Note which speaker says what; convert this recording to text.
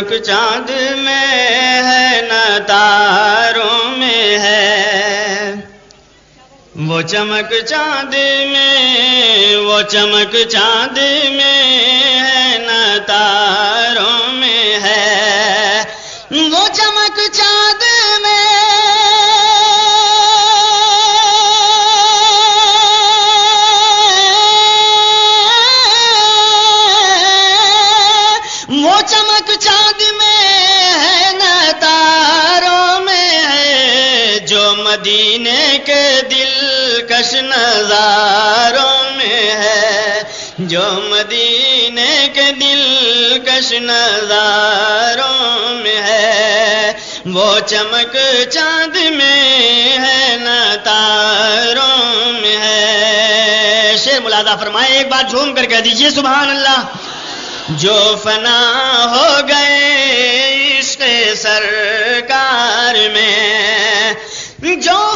Speaker 1: چاند میں ہے نہ تاروں میں ہے، وہ چمک چاند میں، وہ چمک چاند میں ہے نہ تاروں میں ہے، وہ چمک چاند میں، وہ چمک چاند میں ہے نہ تاروں میں ہے، جو مدینے کے دلکش نظاروں میں ہے، جو مدینے کے دلکش نظاروں میں ہے، وہ چمک چاند میں ہے نہ تاروں میں ہے۔ شعر ملاحظہ فرمائے، ایک بار جھوم کر کہہ دیجئے سبحان اللہ۔ جو فنا ہو گئے عشق سرکار میں، جو